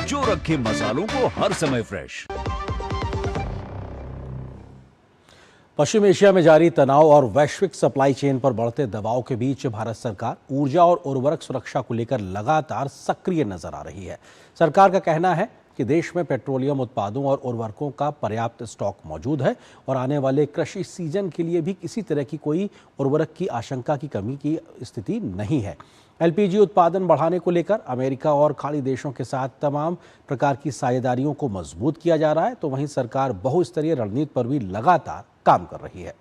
जो रखे मसालों को हर समय फ्रेश। पश्चिम एशिया में जारी तनाव और वैश्विक सप्लाई चेन पर बढ़ते दबाव के बीच भारत सरकार ऊर्जा और उर्वरक सुरक्षा को लेकर लगातार सक्रिय नजर आ रही है। सरकार का कहना है कि देश में पेट्रोलियम उत्पादों और उर्वरकों का पर्याप्त स्टॉक मौजूद है और आने वाले कृषि सीजन के लिए भी किसी तरह की कोई उर्वरक की आशंका की कमी की स्थिति नहीं है। एलपीजी उत्पादन बढ़ाने को लेकर अमेरिका और खाड़ी देशों के साथ तमाम प्रकार की साझेदारियों को मजबूत किया जा रहा है, तो वहीं सरकार बहुस्तरीय रणनीति पर भी लगातार काम कर रही है।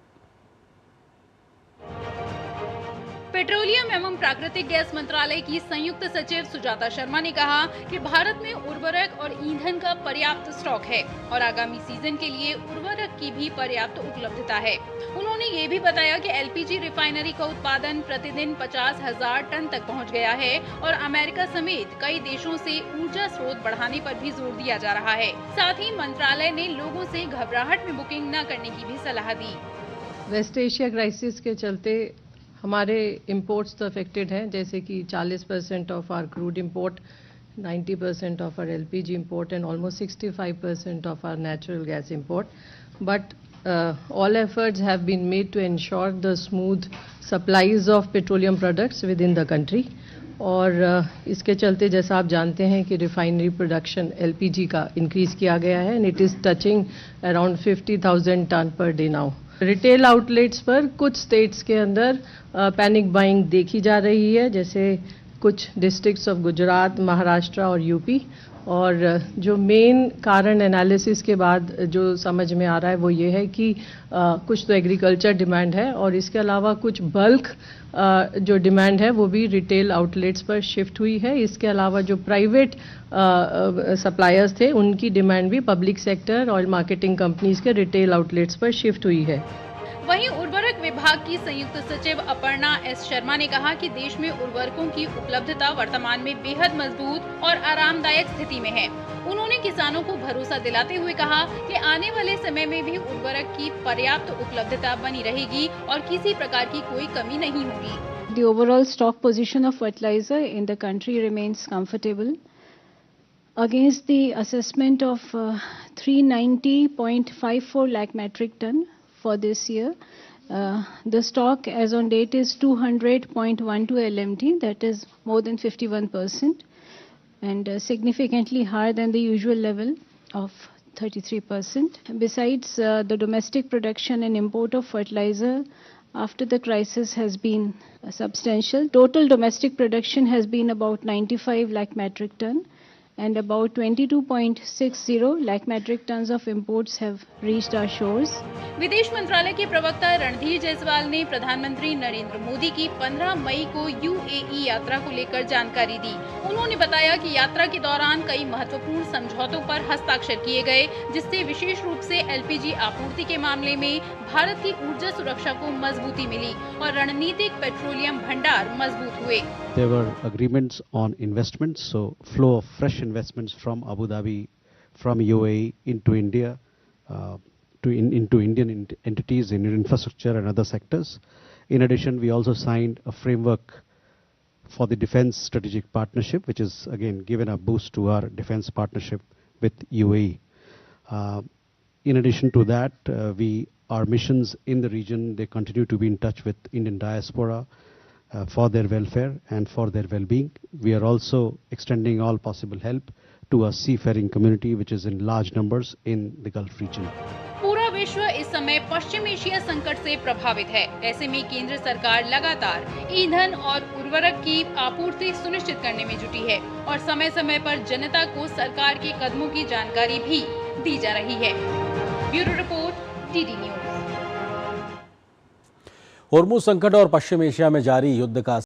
पेट्रोलियम एवं प्राकृतिक गैस मंत्रालय की संयुक्त सचिव सुजाता शर्मा ने कहा कि भारत में उर्वरक और ईंधन का पर्याप्त स्टॉक है और आगामी सीजन के लिए उर्वरक की भी पर्याप्त उपलब्धता है। उन्होंने ये भी बताया कि एलपीजी रिफाइनरी का उत्पादन प्रतिदिन 50,000 टन तक पहुंच गया है और अमेरिका समेत कई देशों से ऊर्जा स्रोत बढ़ाने पर भी जोर दिया जा रहा है। साथ ही मंत्रालय ने लोगों से घबराहट में बुकिंग न करने की भी सलाह दी। वेस्ट एशिया क्राइसिस के चलते हमारे इंपोर्ट्स तो अफेक्टेड हैं, जैसे कि 40% of our crude import, 90% of our LPG import and almost 65% of our natural gas import. But all efforts have been made to ensure the smooth supplies of petroleum products within the country. और इसके चलते जैसा आप जानते हैं कि refinery production LPG का increase किया गया है and it is touching around 50,000 tonne per day now. Retail outlets पर कुछ स्टेट्स के अंदर पैनिक बाइंग देखी जा रही है, जैसे कुछ डिस्ट्रिक्ट्स ऑफ गुजरात, महाराष्ट्र और यूपी. और जो मेन कारण एनालिसिस के बाद जो समझ में आ रहा है वो ये है कि कुछ तो एग्रीकल्चर डिमांड है और इसके अलावा कुछ बल्क जो डिमांड है वो भी रिटेल आउटलेट्स पर शिफ्ट हुई है. इसके अलावा जो प्राइवेट सप्लायर्स थे उनकी डिमांड भी public sector oil marketing companies के रिटेल आउटलेट्स पर शिफ्ट हुई है. वहीं उर्वरक विभाग की संयुक्त सचिव अपर्णा एस शर्मा ने कहा कि देश में उर्वरकों की उपलब्धता वर्तमान में बेहद मजबूत और आरामदायक स्थिति में है. उन्होंने किसानों को भरोसा दिलाते हुए कहा कि आने वाले समय में भी उर्वरक की पर्याप्त उपलब्धता बनी रहेगी और किसी प्रकार की कोई कमी नहीं होगी. The overall stock position of fertilizer in the country remains comfortable. Against the assessment of 390.54 lakh metric ton for this year, the stock as on date is 200.12 LMT, that is more than 51% and significantly higher than the usual level of 33%. Besides, the domestic production and import of fertilizer after the crisis has been substantial. Total domestic production has been about 95 lakh metric ton and about 22.60 lakh metric tons of imports have reached our shores. विदेश मंत्रालय के प्रवक्ता रणधीर जायसवाल ने प्रधानमंत्री नरेंद्र मोदी की 15 मई को UAE यात्रा को लेकर जानकारी दी. उन्होंने बताया कि यात्रा के दौरान कई महत्वपूर्ण समझौतों पर हस्ताक्षर किए गए, जिससे विशेष रूप से एलपीजी आपूर्ति के मामले में भारत की ऊर्जा सुरक्षा को मजबूती मिली और रणनीतिक पेट्रोलियम भंडार मजबूत हुए. There were agreements on investments, so flow of fresh investments from Abu Dhabi, from UAE into India, into Indian entities in infrastructure and other sectors. In addition, we also signed a framework for the defense strategic partnership, which is again given a boost to our defense partnership with UAE. In addition to that, our missions in the region, they continue to be in touch with Indian diaspora for their welfare and for their well-being. We are also extending all possible help to our seafaring community, which is in large numbers in the Gulf region. पूरा विश्व इस समय पश्चिम Asia संकट से प्रभावित है. ऐसे में केंद्र सरकार लगातार ईंधन और उर्वरक की आपूर्ति सुनिश्चित करने में जुटी है और समय-समय पर जनता को सरकार के कदमों की जानकारी भी दी जा रही है. Bureau report, DD news. Hormuz संकट और पश्चिम एशिया में जारी युद्ध का